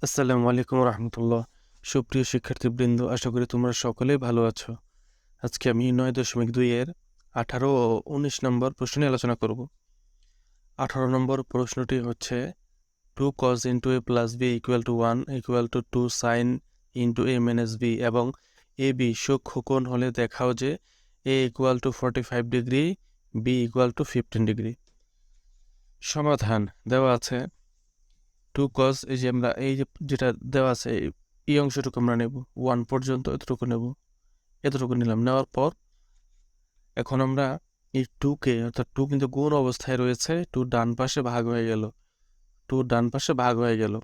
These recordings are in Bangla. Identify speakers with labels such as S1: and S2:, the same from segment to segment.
S1: আসসালামু আলাইকুম রহমতুল্লাহ। সুপ্রিয় শিক্ষার্থীবৃন্দ, আশা করি তোমরা সকলেই ভালো আছো। আজকে আমি 9.2 এর 18 ও 19 নম্বর প্রশ্ন নিয়ে আলোচনা করব। 18 নম্বর প্রশ্নটি হচ্ছে 2 cos into a plus b equal to 1 equal to 2 sin into a minus b এবং a b সূক্ষ্ম কোণ হলে দেখাও যে a equal to 45 degree, b equal to 15 degree. সমাধান দেওয়া আছে 2 cos, এই যে আমরা এই যে যেটা দেওয়া আছে এই অংশটুকু আমরা নেব 1 পর্যন্ত, এতটুকু নেব, এতটুকু নিলাম। নেওয়ার পর এখন আমরা এই 2কে, অর্থাৎ 2 কিন্তু গুণ অবস্থায় রয়েছে, 2 ডান পাশে ভাগ হয়ে গেল, 2 ডান পাশে ভাগ হয়ে গেল।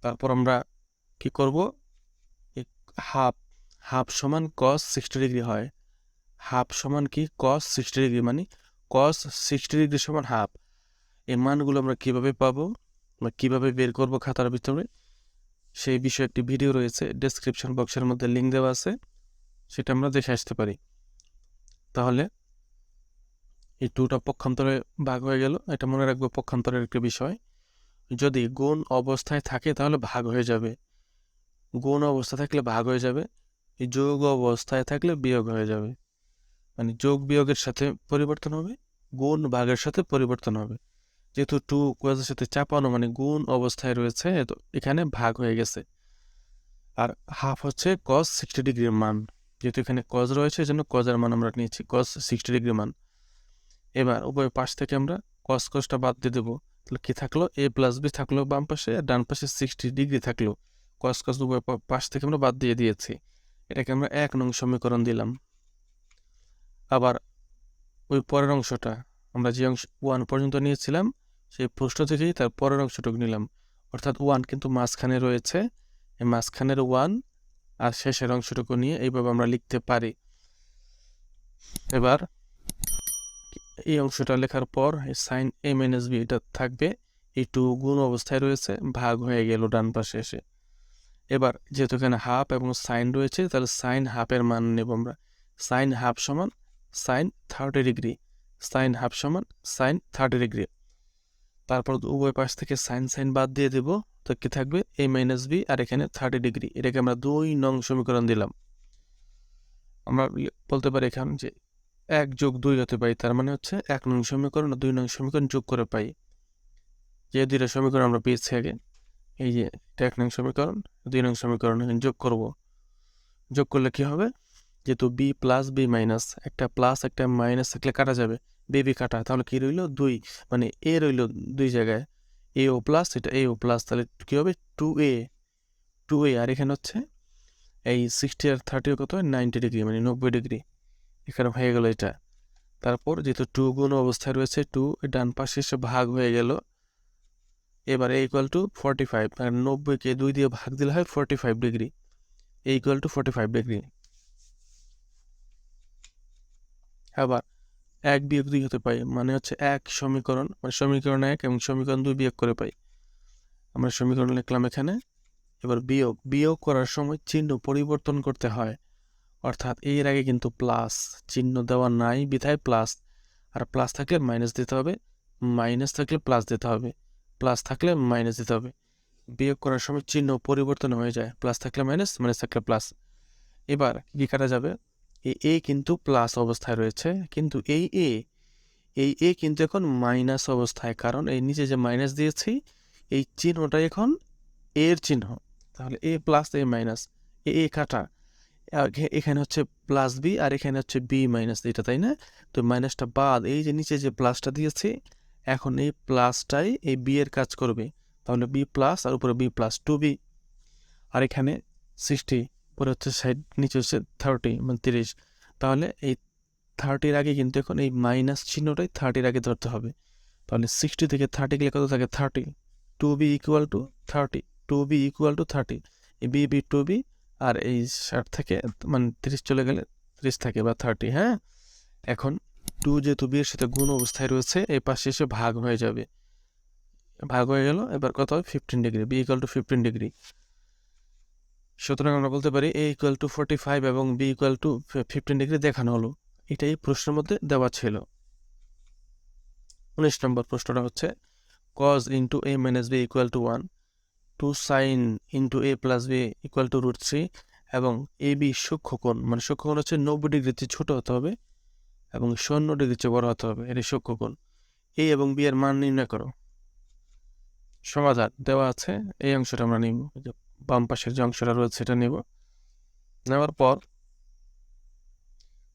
S1: তারপর আমরা কি করব, হাফ হাফ সমান cos 60 ডিগ্রি হয়। হাফ সমান কি cos 60 ডিগ্রি, মানে cos 60 ডিগ্রি সমান হাফ। এই মানগুলো আমরা কিভাবে পাবো বা কিভাবে বের করব খাতার ভিতরে, সেই বিষয়ে একটি ভিডিও রয়েছে, ডেসক্রিপশন বক্সের মধ্যে লিঙ্ক দেওয়া আছে, সেটা আমরা দেখে আসতে পারি। তাহলে এই 2টা পক্ষান্তরে ভাগ হয়ে গেল, এটা মনে রাখবো, পক্ষান্তরের একটা বিষয়। যদি গুণ অবস্থায় থাকে তাহলে ভাগ হয়ে যাবে, গুণ অবস্থা থাকলে ভাগ হয়ে যাবে, এই যোগ অবস্থায় থাকলে বিয়োগ হয়ে যাবে। মানে যোগ বিয়োগের সাথে পরিবর্তন হবে, গুণ ভাগের সাথে পরিবর্তন হবে। যেহেতু 2 কোয়াজের সাথে চাপানো মানে গুণ অবস্থায় রয়েছে, তো এখানে ভাগ হয়ে গেছে। আর হাফ হচ্ছে cos 60 ডিগ্রির মান, যেহেতু এখানে cos রয়েছে এই জন্য cos এর মান আমরা নিয়েছি, cos 60 ডিগ্রি মান। এবার উভয় পাশ থেকে আমরা cos cosটা বাদ দিয়ে দেবো, তাহলে কি থাকলো, a প্লাস b থাকলো বাম পাশে, আর ডান পাশে 60 ডিগ্রি থাকলো। cos cos উভয় পাশ থেকে আমরা বাদ দিয়ে দিয়েছি, এটাকে আমরা 1 নং সমীকরণ দিলাম। আবার ওই পরের অংশটা আমরা যে অংশ 1 পর্যন্ত নিয়েছিলাম, সেই প্রশ্ন থেকেই তার পরের অংশটুকু নিলাম, অর্থাৎ 1 কিন্তু মাঝখানে রয়েছে, এই মাঝখানের 1 আর শেষের অংশটুকু নিয়ে এইভাবে আমরা লিখতে পারি। এবার এই অংশটা লেখার পর এই সাইন a মাইনাস b এটা থাকবে, এই 2 গুণ অবস্থায় রয়েছে, ভাগ হয়ে গেল ডান পাশে এসে। এবার যেহেতু এখানে হাফ এবং সাইন রয়েছে, তাহলে সাইন হাফের মান নেব আমরা। সাইন হাফ সমান সাইন 30 ডিগ্রি, সাইন হাফ সমান সাইন 30 ডিগ্রি। তারপর উভয় পাশ থেকে সাইন সাইন বাদ দিয়ে দেব, তো কি থাকবে, a মাইনাস b, আর এখানে 30 ডিগ্রি, এটাকে আমরা 2 নং সমীকরণ দিলাম। আমরা বলতে পারি এখানে যে 1+2 হতে পাই, তার মানে হচ্ছে 1 নং সমীকরণ আর 2 নং সমীকরণ যোগ করে পাই। যে দুইটা সমীকরণ আমরা পেয়েছি আগে, এই যে এটা 1 নং সমীকরণ, 2 নং সমীকরণ যোগ করব। যোগ করলে কি হবে, যেহেতু b প্লাস b মাইনাস, একটা প্লাস একটা মাইনাস থাকলে কাটা যাবে, বি কাটা, তাহলে কি রইল 2, মানে a রইল 2 জায়গায়, a ও প্লাস, এটা a ও প্লাস, তাহলে কি হবে 2a, আর এখানে হচ্ছে এই 60 আর 30 কত, 90 ডিগ্রি, মানে 90 ডিগ্রি, এখানে হয়ে গেল এটা। তারপর যেহেতু 2 গুণ অবস্থায় রয়েছে, 2 ডান পাশে এসে ভাগ হয়ে গেল। এবার a ইকুয়াল টু 45, আর 90কে 2 দিয়ে ভাগ দিলে হয় 45 degree, a equal to 45 degree. আবার 1 বিয়োগ 2 হতে পাই, মানে হচ্ছে 1 সমীকরণ, মানে সমীকরণ 1 এবং সমীকরণ 2 বিয়োগ করে পাই। আমরা সমীকরণ লিখলাম এখানে। এবার বিয়োগ, বিয়োগ করার সময় চিহ্ন পরিবর্তন করতে হয়, অর্থাৎ এর আগে কিন্তু প্লাস চিহ্ন দেওয়া নাই বিধায় প্লাস, আর প্লাস থাকলে মাইনাস দিতে হবে, মাইনাস থাকলে প্লাস দিতে হবে, প্লাস থাকলে মাইনাস দিতে হবে। বিয়োগ করার সময় চিহ্ন পরিবর্তন হয়ে যায়, প্লাস থাকলে মাইনাস, মাইনাস থাকলে প্লাস। এবার কি কাটা যাবে, এই এ কিন্তু প্লাস অবস্থায় রয়েছে, কিন্তু এই এ কিন্তু এখন মাইনাস অবস্থায়, কারণ এই নিচে যে মাইনাস দিয়েছি এই চিহ্নটা এখন এর চিহ্ন, তাহলে এ প্লাস এ মাইনাস, এ কাটা, এখানে হচ্ছে প্লাস বি আর এখানে হচ্ছে বি মাইনাস, এটা তাই না, তো মাইনাসটা বাদ, এই যে নিচে যে প্লাসটা দিয়েছি, এখন এই প্লাসটাই এই বি এর কাজ করবে, তাহলে বি প্লাস আর উপরে বি প্লাস 2b, আর এখানে 60, পরে হচ্ছে সাইড, নিচে হচ্ছে 30, মানে 30, তাহলে এই 30-র আগে কিন্তু এখন এই মাইনাস চিহ্নটাই 30-র আগে ধরতে হবে, তাহলে 60 থেকে 30 গেলে কত থাকে 30, 2b equal to 30, 2b equal to 30, এই বি 2b, আর এই 60 থেকে মানে 30 চলে গেলে 30 থাকে বা 30, হ্যাঁ। এখন 2 যেহেতু b এর সাথে গুণ অবস্থায় রয়েছে, এই পাশে এসে ভাগ হয়ে যাবে, ভাগ হয়ে গেল। এবার কত হবে 15 degree, b equal two 15 degree. সুতরাং আমরা বলতে পারি a ইকুয়াল টু 45 এবং b ইকুয়াল টু 15 ডিগ্রি দেখানো হলো, এটাই প্রশ্নের মধ্যে দেওয়া ছিল। 19 নম্বর প্রশ্নটা হচ্ছে cos into a minus b equal to 1, two sine into A plus B equal to √3 এবং এ বি সূক্ষ্মকোণ, মানে সূক্ষ্মকোণ হচ্ছে 90 ডিগ্রির চেয়ে ছোট হতে হবে এবং 56 ডিগ্রির চেয়ে বড় হতে হবে, এটি সূক্ষ্মকোণ। এ এবং বি এর মান নির্ণয় করো। সমাধান দেওয়া আছে, এই অংশটা আমরা নিব, বাম পাশের যে অংশটা রয়েছে এটা নিব। নেওয়ার পর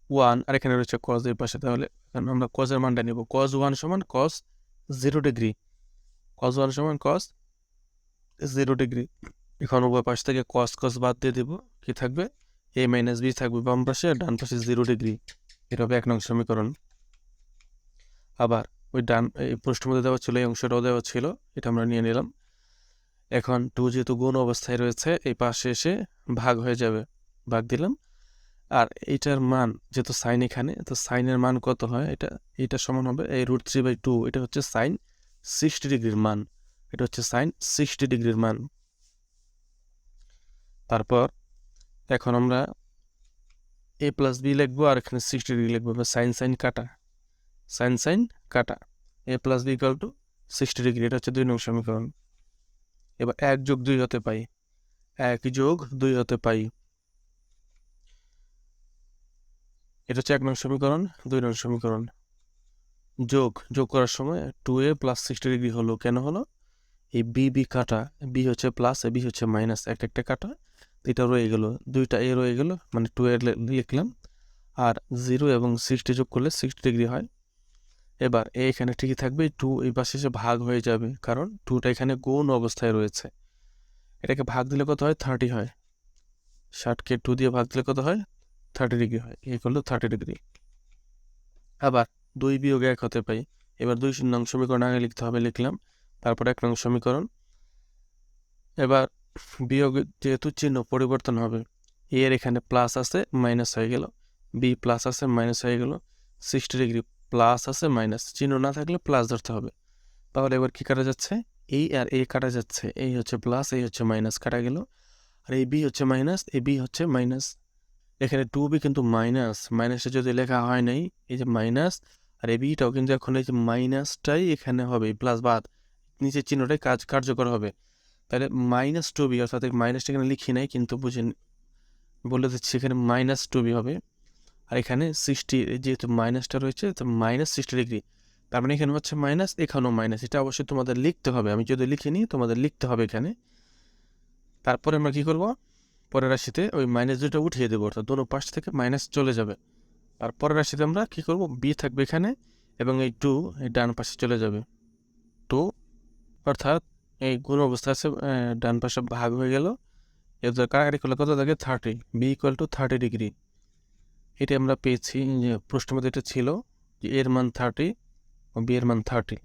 S1: 1 আর এখানে রয়েছে কজ এর পাশে, তাহলে আমরা কজের মানটা নিব। cos 1 সমান cos 0 ডিগ্রি, cos 1 সমান cos 0 ডিগ্রি। এখন উভয় পাশ থেকে cos cos বাদ দিয়ে দিব, কি থাকবে a মাইনাস বি থাকবে বাম পাশে, আর ডান পাশে 0 ডিগ্রি। এটা হবে 1 নং সমীকরণ। আবার ওই এই প্রশ্নের মধ্যে দেওয়া ছিল, এই অংশটাও দেওয়া ছিল, এটা আমরা নিয়ে নিলাম। এখন 2 যেহেতু গুণ অবস্থায় রয়েছে, এই পাশে এসে ভাগ হয়ে যাবে, ভাগ দিলাম। আর এইটার মান যেহেতু সাইন এখানে, তো সাইনের মান কত হয়, এটা সমান হবে এই √3/2। এটা হচ্ছে সাইন 60 ডিগ্রির মান, এটা হচ্ছে সাইন 60 ডিগ্রির মান। তারপর এখন আমরা a প্লাস বি লিখবো, আর এখানে 60 ডিগ্রি লিখবো, সাইন সাইন কাটা, সাইন সাইন কাটা, a plus B equal to 60 degree. এটা হচ্ছে 2 নং সমীকরণ। এবার 1 যোগ 2 হতে পাই, 1 যোগ 2 হতে পাই, এটা হচ্ছে 1 নং সমীকরণ। 2 নং সমীকরণ যোগ করার সময় 2a প্লাস 60 ডিগ্রি হলো, কেন হলো, এই বি কাটা, বি হচ্ছে প্লাস, বি হচ্ছে মাইনাস, একটা কাটা, এটা রয়ে গেল, 2টা এ রয়ে গেল, মানে 2 এর লিখলাম। আর 0 এবং 60 যোগ করলে 60 ডিগ্রি হয়। এবার এখানে ঠিকই থাকবে, 2 এই পাশে এসে ভাগ হয়ে যাবে, কারণ 2টা এখানে গুণ অবস্থায় রয়েছে। এটাকে ভাগ দিলে কত হয়, 30 হয়। 60কে 2 দিয়ে ভাগ দিলে কত হয়, 30 ডিগ্রি হয়, এই করলো 30 ডিগ্রি। আবার 2 বিয়োগ 1 হতে পাই। এবার 2 নং সমীকরণ আগে লিখতে হবে, লিখলাম। তারপর 1 নং সমীকরণ। এবার বিয়োগ যেহেতু চিহ্ন পরিবর্তন হবে, এ এর এখানে প্লাস আছে মাইনাস হয়ে গেল, বি প্লাস আছে মাইনাস হয়ে গেল, 60 ডিগ্রি প্লাস আছে মাইনাস, চিহ্ন না থাকলে প্লাস ধরতে হবে। তাহলে এবার কি কাটা যাচ্ছে, এই আর এ কাটা যাচ্ছে, এই হচ্ছে প্লাস, এই হচ্ছে মাইনাস, কাটা গেল। আর এই বি হচ্ছে মাইনাস, এই বি হচ্ছে মাইনাস। এখানে 2b কিন্তু মাইনাস, মাইনাসে যদি লেখা হয় নাই, এই যে মাইনাস, আর এই বিটাও কিন্তু এখন এই যে মাইনাসটাই এখানে হবে, প্লাস বাদ, নিচের চিহ্নটাই কার্যকর হবে। তাহলে -2b, অর্থাৎ মাইনাসটা এখানে লিখি নাই কিন্তু বুঝেন, বলে দিচ্ছি, এখানে -2b হবে। আর এখানে 60, যেহেতু মাইনাসটা রয়েছে, তো -60 ডিগ্রি, তার মানে এখানে হচ্ছে মাইনাস, এখানেও মাইনাস। এটা অবশ্যই তোমাদের লিখতে হবে, আমি যদি লিখিনি তোমাদের লিখতে হবে এখানে। তারপরে আমরা কি করব, পরের রাশিতে ওই -2টা উঠিয়ে দেবো, অর্থাৎ দোনো পাশ থেকে মাইনাস চলে যাবে। আর পরের রাশিতে আমরা কি করব, বি থাকবে এখানে, এবং এই 2 এই ডান পাশে চলে যাবে, 2, অর্থাৎ এই গুণ অবস্থা আছে, ডান পাশে ভাগ হয়ে গেল। এদের কাটাকাটি করলে কত থাকে, 30, বি ইকুয়াল টু 30 ডিগ্রি। এটা আমরা পেয়েছি, যে প্রশ্নের মধ্যে এটা ছিল যে এর মান 30 ও বি এর মান 30।